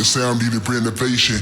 Sound needed renovation.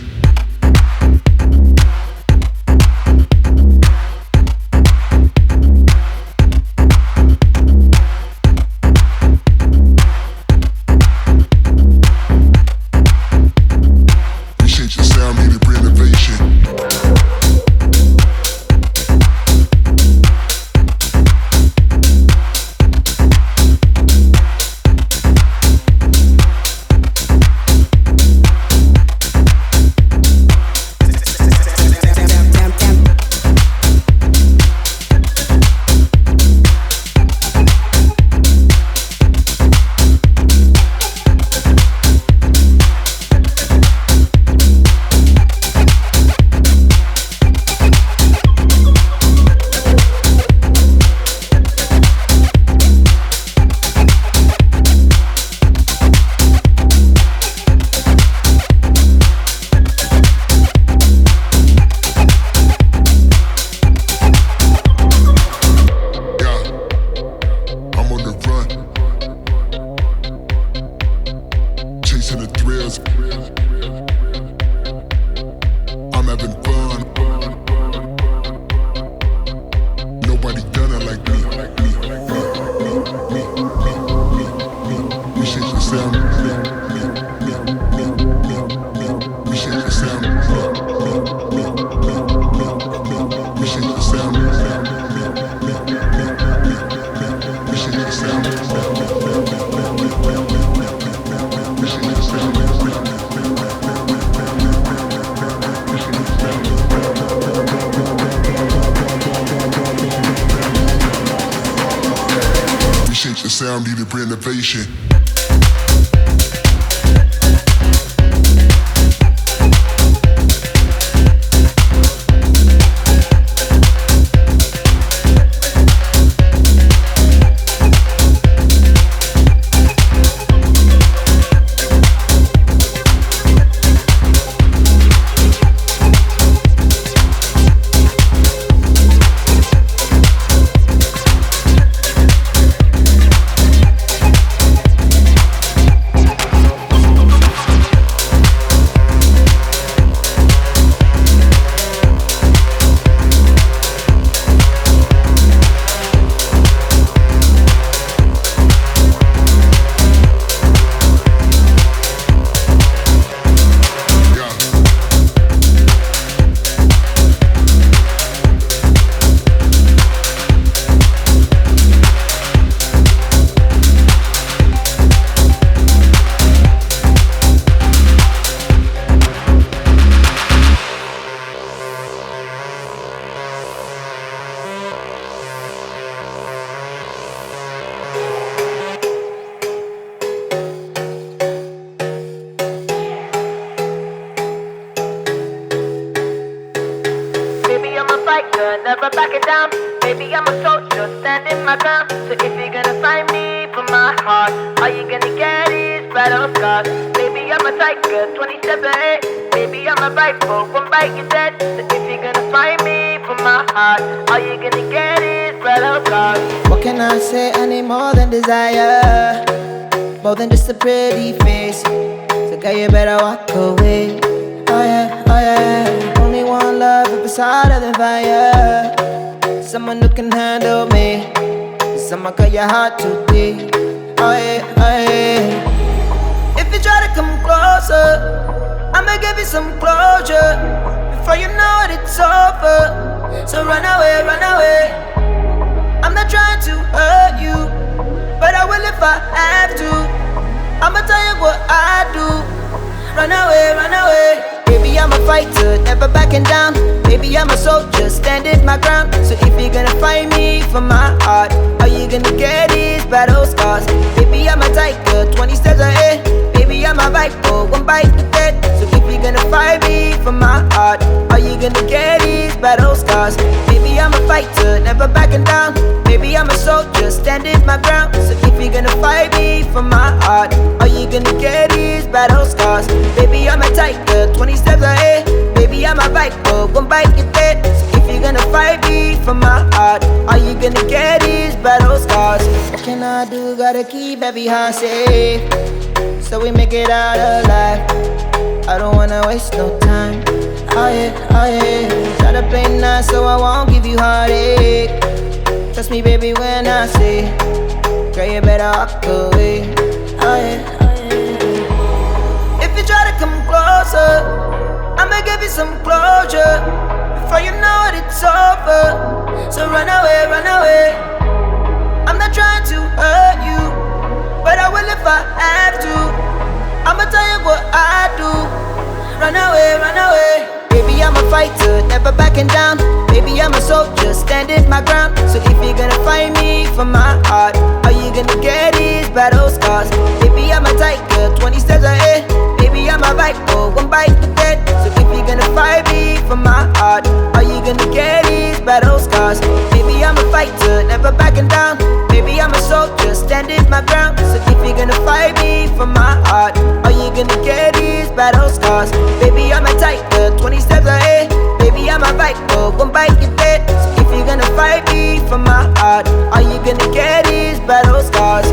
The sound needed renovation. Never backing down. Baby, I'm a soldier, standing my ground. So if you're gonna find me for my heart, all you gonna get is battle scars. Baby, I'm a tiger, 27. Baby, I'm a rifle, one bite you dead. So if you're gonna find me for my heart, all you gonna get is battle scars. What can I say? I need more than desire, more than just a pretty face. So girl, you better walk away. Oh yeah, oh yeah. Only one love if it's hotter than fire. Someone who can handle me. Someone cut your heart too deep. Oh yeah, oh yeah. give you some closure before you know it, it's over. So run away, run away. I'm not trying to hurt you, but I will if I have to. I'ma tell you what I do. Run away, run away. Baby, I'm a fighter, never backing down. Baby, I'm a soldier, standing my ground. So if you're gonna fight me for my heart, all you gonna get is battle scars. Baby, I'm a tiger, 20 steps ahead. Baby, I'm a viper, one bite to dead. So if you're gonna fight me for my heart, all you gonna get is battle scars. Baby, I'm a fighter, never backing down. Baby, I'm a soldier, standing my ground. So if you're gonna fight me for my heart, all you gonna get is battle scars. Baby, I'm a tiger, 20 steps ahead. Baby, I'm a viper, one bite you dead. So if you're gonna fight me for my heart, all you gonna get is battle scars. What can I do? Gotta keep every heart safe, so we make it out alive. I don't wanna waste no time. Oh yeah, oh yeah. Try to play nice so I won't give you heartache. Trust me, baby, when I say, girl, you better walk away. Oh yeah, oh yeah. If you try to come closer, I'ma give you some closure before you know it, it's over. So run away, run away. I'm not trying to hurt you, but I will if I have to. I'ma tell you what I do. Run away, run away. Baby, I'm a fighter, never backing down. Baby, I'm a soldier, standing my ground. So if you're gonna fight me for my heart, all you gonna get is battle scars. Baby, I'm a tiger, 20 steps ahead. Baby, I'm a viper, one bite to dead. So if you're gonna fight me for my heart, all you gonna get is battle scars. Baby, I'm a fighter, never backing down. Baby, I'm a soldier, standing my ground. So if you're gonna fight me for my heart, all you gonna get is battle scars. Baby, I'm a tiger, 20 steps ahead. Baby, I'm a viper, one bite you dead. So if you're gonna fight me for my heart, all you gonna get is battle scars.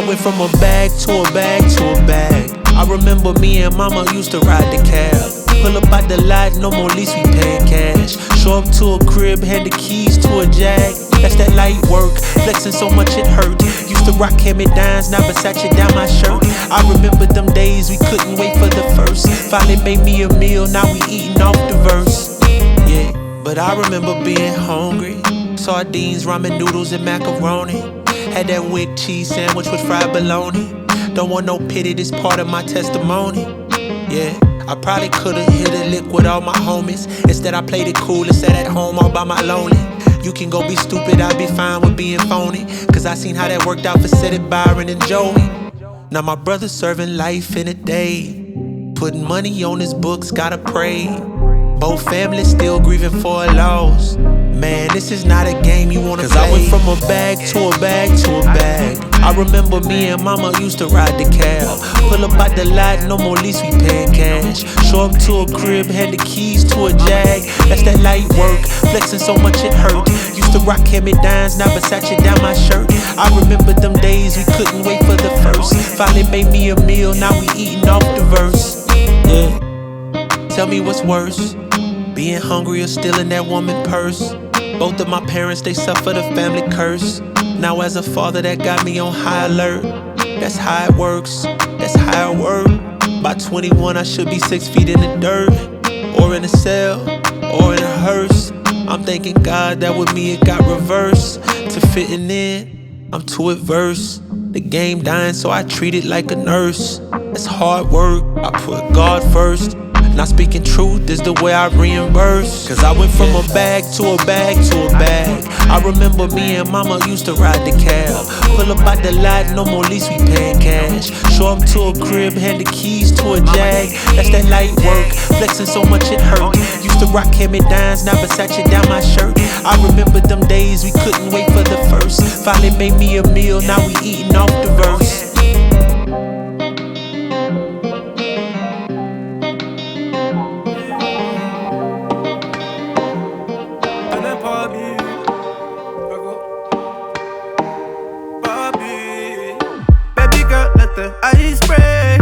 I went from a bag to a bag to a bag. I remember me and mama used to ride the cab. Pull up out the lot, no more lease, we paying cash. Show up to a crib, hand the keys to a Jag. That's that light work, flexing so much it hurt. Used to rock hand-me-downs, now Versace down my shirt. I remember them days we couldn't wait for the first. Finally made me a meal, now we eating off the verse. Yeah, but I remember being hungry. Sardines, ramen noodles, and macaroni. Had that wick cheese sandwich with fried bologna. Don't want no pity, this part of my testimony. Yeah, I probably could've hit a lick with all my homies. Instead I played it cool and sat at home all by my lonely. You can go be stupid, I'll be fine with being phony. Cause I seen how that worked out for Cedric, Byron, and Joey. Now my brother's serving life in a day. Putting money on his books, gotta pray. Both families still grieving for a loss. Man, this is not a game you wanna play. Cause I went from a bag to a bag to a bag. I remember me and mama used to ride the cab. Pull up out the lot, no more lease, we paying cash. Show up to a crib, hand the keys to a Jag. That's that light work, flexing so much it hurt. Used to rock hand-me-downs, now Versace down my shirt. I remember them days we couldn't wait for the first. Finally made me a meal, now we eating off the verse. Yeah, tell me what's worse, being hungry or stealing that woman purse. Both of my parents, they suffered a family curse. Now as a father, that got me on high alert. That's how it works, that's how it works. By 21, I should be 6 feet in the dirt, or in a cell, or in a hearse. I'm thanking God that with me it got reversed. To fitting in, I'm too adverse. The game dying, so I treat it like a nurse. It's hard work, I put God first. Not speaking truth is the way I reimburse. Cause I went from a bag to a bag to a bag. I remember me and mama used to ride the cab. Pull up out the lot, no more lease, we paying cash. Show up to a crib, hand the keys to a Jag. That's that light work, flexing so much it hurt. Used to rock hand-me-downs, now Versace down my shirt. I remember them days we couldn't wait for the first. Finally made me a meal, now we eating off the verse. I spray,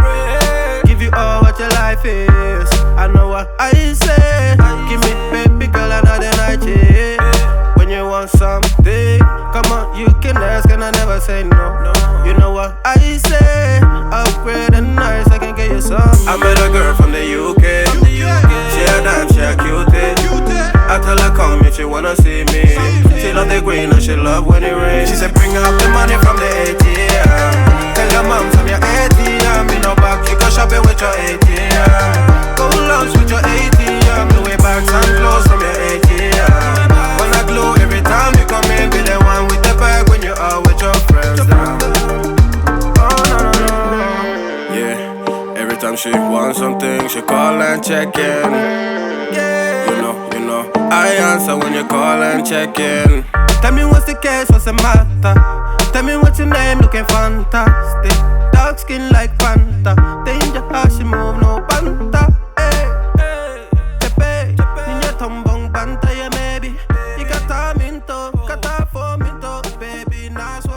give you all what your life is. I know what I say. Give me, baby girl, another night, yeah. When you want something, come on, you can ask and I never say no. You know what I say. Upgrade and nice, I can get you some. I met a girl from the UK. She a dime, she a cutie. I tell her come if she wanna see me. She love the green and she love when it rains. She said bring up the money from the ATM. Tell your mom from your ATM. In no back, you go shopping with your ATM. Go lunch with your ATM. The way bags and clothes from your ATM. When I glow every time you come in, be the one with the bag when you are with your friends now. Oh no, no, no. Yeah, every time she wants something, she call and check in. You know, I answer when you call and check in. Tell me what's the case, what's the matter? Tell me what's your name, looking fantastic. Dark skin like Fanta. Danger how she move, no banta. Hey, hey, tepe, niña tombong banta, yeah, maybe. You got time into, got time for me, baby, nice.